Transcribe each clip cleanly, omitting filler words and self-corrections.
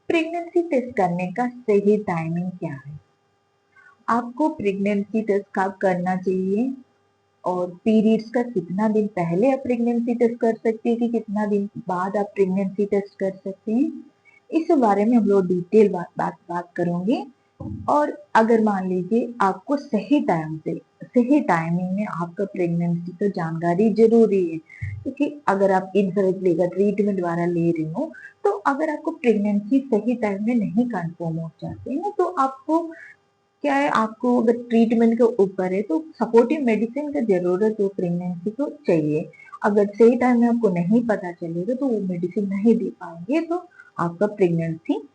Pregnancy test करने का सही टाइमिंग क्या है? आपको प्रेगनेंसी टेस्ट कब करना चाहिए और पीरियड्स का कितना दिन पहले आप प्रेगनेंसी टेस्ट कर सकते हैं कि कितना दिन बाद आप प्रेगनेंसी टेस्ट कर सकते हैं, इस बारे में हम लोग डिटेल बात करेंगे। और अगर मान लीजिए आपको सही टाइम से सही टाइमिंग में आपका प्रेगनेंसी का जानकारी जरूरी है, क्योंकि अगर आप इनकरेक्टली अगर ट्रीटमेंट द्वारा ले रही हो, तो अगर आपको प्रेगनेंसी सही टाइम में नहीं कंफर्म हो जाते हैं तो आपको क्या है, आपको अगर ट्रीटमेंट के ऊपर है तो सपोर्टिव मेडिसिन का जरूरत हो प्रेगनेंसी को चाहिए। अगर सही टाइम में आपको नहीं पता चलेगा तो वो मेडिसिन नहीं दे पाएंगे तो आपका प्रेगनेंसी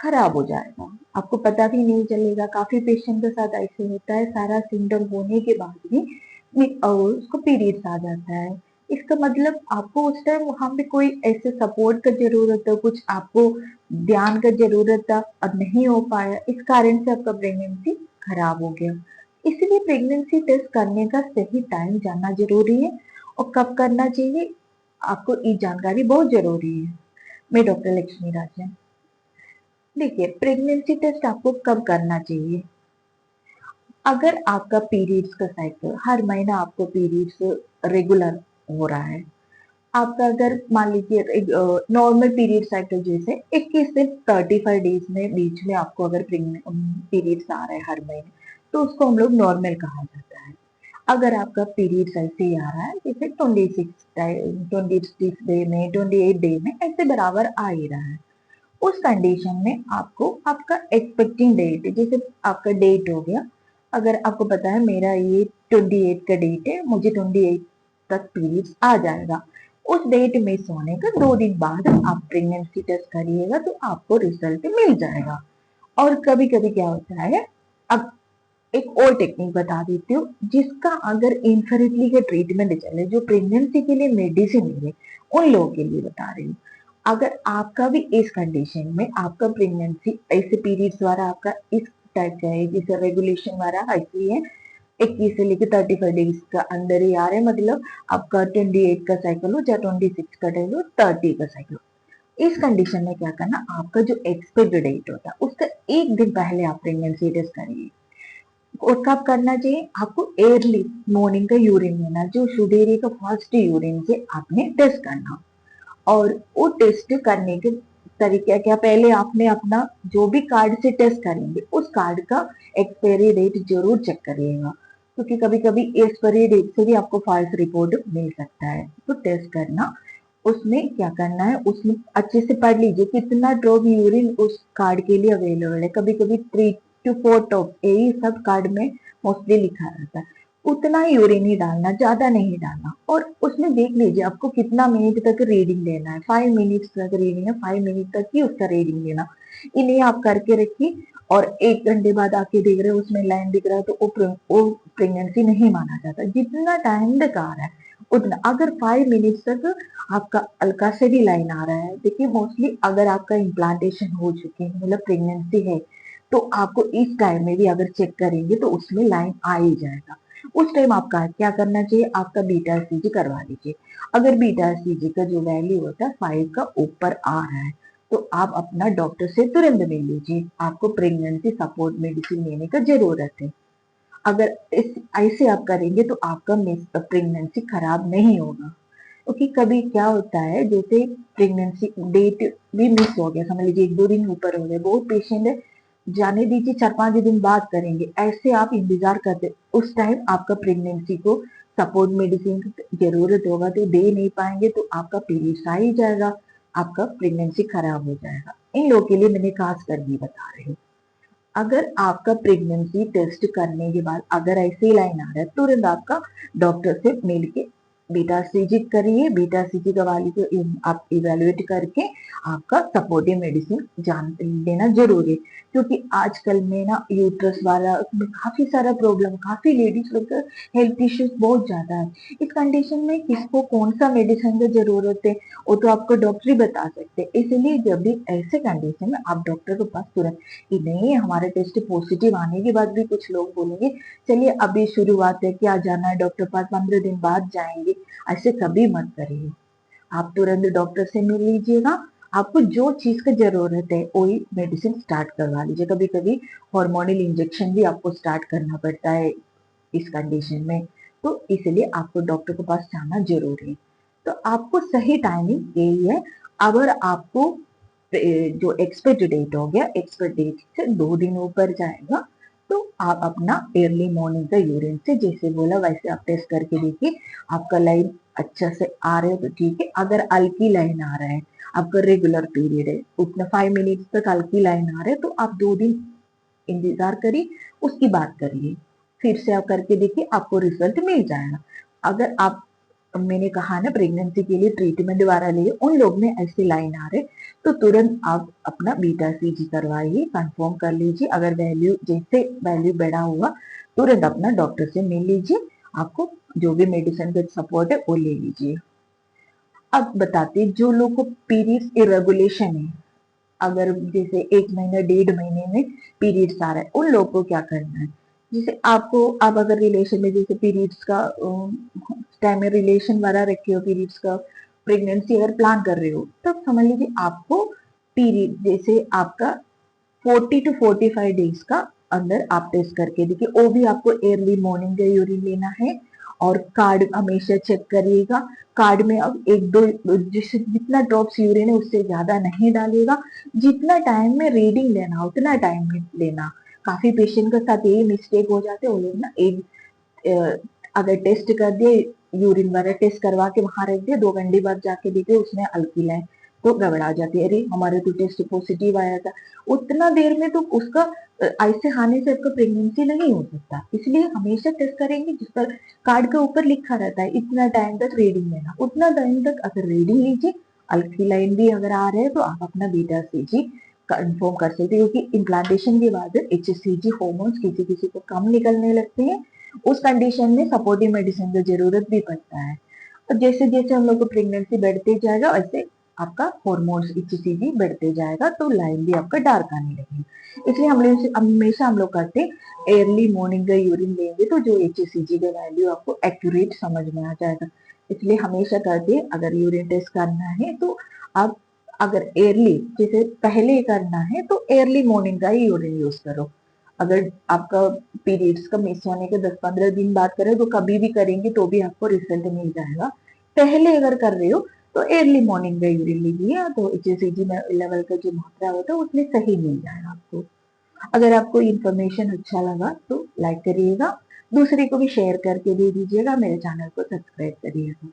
खराब हो जाएगा, आपको पता भी नहीं चलेगा। काफी पेशेंट के साथ ऐसे होता है, सारा सिम्टम होने के बाद भी उसको पीरियड्स आ जाता है। इसका मतलब आपको उस टाइम वहां पे कोई ऐसे सपोर्ट का जरूरत है, कुछ आपको ध्यान का जरूरत था और नहीं हो पाया, इस कारण से आपका प्रेगनेंसी खराब हो गया। इसलिए प्रेगनेंसी टेस्ट करने का सही टाइम जानना जरूरी है और कब करना चाहिए, आपको ये जानकारी बहुत जरूरी है। मैं डॉक्टर लक्ष्मी राजन। देखिए, प्रेगनेंसी टेस्ट आपको कब करना चाहिए? अगर आपका पीरियड्स का साइकिल हर महीना आपको पीरियड्स रेगुलर हो रहा है, आपका अगर मान लीजिए नॉर्मल पीरियड साइकिल जैसे 21 से 35 डेज में बीच में आपको अगर पीरियड्स आ रहा है हर महीने, तो उसको हम लोग नॉर्मल कहा जाता है। अगर आपका पीरियड्स ऐसे ही आ रहा है जैसे 26 डे में 28 डे में ऐसे बराबर आ ही रहा है, उस कंडीशन में आपको आपका एक्सपेक्टिंग डेट, जैसे आपका डेट हो गया, अगर आपको पता है मेरा ये 28 का डेट है, मुझे 28 तक पीरियड्स आ जाएगा, उस डेट मिस होने का 2 दिन बाद आप प्रेगनेंसी टेस्ट करिएगा तो आपको रिजल्ट मिल जाएगा। और कभी कभी क्या होता है, अब एक और टेक्निक बता देती हूँ जिसका अगर इनफेरिटली का ट्रीटमेंट चले, जो प्रेगनेंसी के लिए मेडिसिन है, उन लोगों के लिए बता रही हूँ। अगर आपका भी इस कंडीशन में आपका प्रेगनेंसी ऐसे पीरियड्स द्वारा आपका इस टाइप का है, जैसे रेगुलेशन वाला ऐसी है 21 से लेकर 35 डेज का अंदर ही आ रहे हैं, मतलब आपका 28 का साइकिल हो चाहे 26 का डेज हो 30 का साइकिल हो, इस कंडीशन में क्या करना, आपका जो एक्सपेक्ट डेट होता है उसका एक दिन पहले आप प्रेगनेंसी टेस्ट करिए। और कब करना चाहिए, आपको एयरली मॉर्निंग का यूरिन लेना, जो सुबेरे का फर्स्ट यूरिन से आपने टेस्ट करना। और वो टेस्ट करने के तरीके क्या, पहले आपने अपना जो भी कार्ड से टेस्ट करेंगे उस कार्ड का एक्सपायरी डेट जरूर चेक करिएगा, क्योंकि कभी कभी एक्सपायरी डेट से भी आपको फॉल्स रिपोर्ट मिल सकता है। तो टेस्ट करना, उसमें क्या करना है, उसमें अच्छे से पढ़ लीजिए कितना ड्रॉप यूरिन उस कार्ड के लिए अवेलेबल है। कभी कभी 3 to 4 ड्रॉप यही सब कार्ड में मोस्टली लिखा रहता है, उतना ही यूरिन ही डालना, ज्यादा नहीं डालना। और उसमें देख लीजिए आपको कितना मिनट तक रीडिंग लेना है, 5 मिनट तक रीडिंग है, 5 मिनट तक ही उसका रीडिंग लेना। इन्हें आप करके रखिए और 1 घंटे बाद आके देख रहे हो उसमें लाइन दिख रहा है तो वो प्रेगनेंसी नहीं माना जाता। जितना टाइम तक आ रहा है उतना, अगर 5 मिनट तक आपका हल्का से भी लाइन आ रहा है, देखिए मोस्टली अगर आपका इम्प्लांटेशन हो चुके हैं मतलब प्रेगनेंसी है, तो आपको इस टाइम में भी अगर चेक करेंगे तो उसमें लाइन आ ही जाएगा। उस टाइम आपका क्या करना चाहिए, आपका बीटा सीजी करवा लीजिए। अगर बीटा सीजी का जो वैल्यू होता है 5 का ऊपर आ रहा है तो आप अपना डॉक्टर से तुरंत मिल लीजिए, आपको प्रेगनेंसी सपोर्ट मेडिसिन लेने का जरूरत है। अगर इस ऐसे आप करेंगे तो आपका प्रेगनेंसी खराब नहीं होगा। क्योंकि कभी क्या होता है, जैसे प्रेगनेंसी डेट भी मिस हो गया, समझ लीजिए 1-2 दिन ऊपर हो गए, बहुत पेशेंट है जाने दीजिए 4-5 दिन बाद करेंगे, ऐसे आप इंतजार करते, उस टाइम आपका प्रेगनेंसी को सपोर्ट मेडिसिन की जरूरत होगा तो दे नहीं पाएंगे तो आपका पीरियड्स आ ही जाएगा, आपका प्रेगनेंसी खराब हो जाएगा। इन लोगों के लिए मैंने खास कर ये बता रही हूँ। अगर आपका प्रेगनेंसी टेस्ट करने के बाद अगर ऐसे ही लाइन आ रहा है, तुरंत आपका डॉक्टर से मिलके बीटा सीजी करिए, बीटा सीजी का वाली को आप इवेलुएट करके आपका सपोर्टिव मेडिसिन जान लेना जरूरी है। क्योंकि आजकल में ना यूट्रस वाला उसमें काफी सारा प्रॉब्लम, काफी लेडीज लोग का हेल्थ इश्यूज बहुत ज्यादा है। इस कंडीशन में किसको कौन सा मेडिसिन की जरूरत है वो तो आपको डॉक्टर ही बता सकते हैं। इसलिए जब भी ऐसे कंडीशन में आप डॉक्टर के पास तुरंत, कि नहीं हमारे टेस्ट पॉजिटिव आने के बाद भी कुछ लोग बोलेंगे चलिए अभी शुरुआत है, क्या जाना है डॉक्टर पास, 15 दिन बाद जाएंगे, ऐसे कभी मत करिए। आप तुरंत डॉक्टर से मिल लीजिएगा, आपको जो चीज का जरूरत है वही मेडिसिन स्टार्ट करवा लीजिए। कभी कभी हार्मोनल इंजेक्शन भी आपको स्टार्ट करना पड़ता है इस कंडीशन में, तो इसलिए आपको डॉक्टर के पास जाना जरूरी है। तो आपको सही टाइमिंग यही है। अगर आपको जो एक्सपायरी डेट हो गया, एक्सपायरी डेट से 2 दिन ऊपर जाएगा, तो आप अपना अर्ली मॉर्निंग का यूरिन से जैसे बोला वैसे आप टेस्ट करके देखिए। आपका लाइन अच्छा से आ रहे हो तो ठीक है। अगर हल्की लाइन आ रहा है, आपका रेगुलर पीरियड है, उतना 5 मिनट तक हल्की लाइन आ रहे है, तो आप 2 दिन इंतजार करिए, उसकी बात करिए, फिर से आप करके देखिए, आपको रिजल्ट मिल जाएगा। अगर आप, मैंने कहा ना प्रेगनेंसी के लिए ट्रीटमेंट द्वारा लिए, उन लोग में ऐसे लाइन आ रहे तो तुरंत आप अपना बीटा सीजी करवाइए, कंफर्म कर लीजिए। अगर वैल्यू जैसे वैल्यू बढ़ा हुआ, तुरंत अपना डॉक्टर से मिल लीजिए। आपको जो भी मेडिसिन का सपोर्ट है वो ले लीजिए। अब बताते हैं जो लोग को पीरियड्स इरेगुलेशन है, अगर जैसे 1 महीना 1.5 महीने में पीरियड्स आ रहा है, उन लोगों को क्या करना है। जैसे आपको, आप अगर रिलेशन में जैसे पीरियड्स का टाइम में रिलेशन वाला रखे हो, पीरियड्स का प्रेगनेंसी अगर प्लान कर रहे हो, तब समझ लीजिए आपको पीरियड जैसे आपका 40 to 45 डेज का अंदर आप टेस्ट करके देखिए। वो भी आपको अर्ली मॉर्निंग का यूरिन लेना है, और कार्ड हमेशा चेक करिएगा। कार्ड में अब एक दो जिससे जितना ड्रॉप्स यूरिन है उससे ज्यादा नहीं डालिएगा। जितना टाइम में रीडिंग लेना उतना टाइम में लेना। काफी पेशेंट के साथ यही मिस्टेक हो जाते हैं, वो लोग ना एक अगर टेस्ट कर दिए, यूरिन वाला टेस्ट करवा के वहां रख दिए, 2 घंटे बाद जाके देखे उसमें हल्की लाइन, तो गड़बड़ा जाती है। अरे हमारे तो टेस्ट पॉजिटिव आया था। उतना देर में तो उसका ऐसे आने से आपका प्रेगनेंसी नहीं हो सकता। इसलिए हमेशा टेस्ट करेंगे जिस पर कार्ड के ऊपर लिखा रहता है इतना टाइम तक रीडिंग लेना, उतना टाइम तक अगर रीडिंग लीजिए, हल्की लाइन भी अगर आ रहे हैं तो आप अपना बीटा सीजी कंफर्म कर सकते हैं। क्योंकि इम्प्लांटेशन के बाद एचसीजी हॉर्मोन्स किसी किसी को कम निकलने लगते हैं, उस कंडीशन में सपोर्टिव मेडिसिन की जरूरत भी पड़ता है। और जैसे जैसे हम लोग को प्रेगनेंसी बढ़ते जाएगा वैसे आपका हॉर्मोन्स एचसीजी बढ़ते जाएगा, तो लाइन भी आपका डार्क आने लगेगी। इसलिए हम लोग हमेशा हम लोग करते अर्ली मॉर्निंग का यूरिन लेंगे तो जो एचसीजी का वैल्यू आपको एक्यूरेट समझ में आ जाएगा। इसलिए हमेशा करते अगर यूरिन टेस्ट करना है तो आप, अगर अर्ली जैसे पहले करना है तो अर्ली मॉर्निंग का ही यूरिन यूज करो। अगर आपका पीरियड्स का मिस होने के 10-15 दिन बाद करें तो कभी भी करेंगे तो भी आपको रिजल्ट मिल जाएगा। पहले अगर कर रहे हो तो अर्ली मॉर्निंग का यूरिन लीजिए, तो एचसीजी लेवल का जो मात्रा होता है उसमें सही मिल जाएगा आपको। अगर आपको इन्फॉर्मेशन अच्छा लगा तो लाइक करिएगा, दूसरे को भी शेयर करके दे दीजिएगा, मेरे चैनल को सब्सक्राइब करिएगा।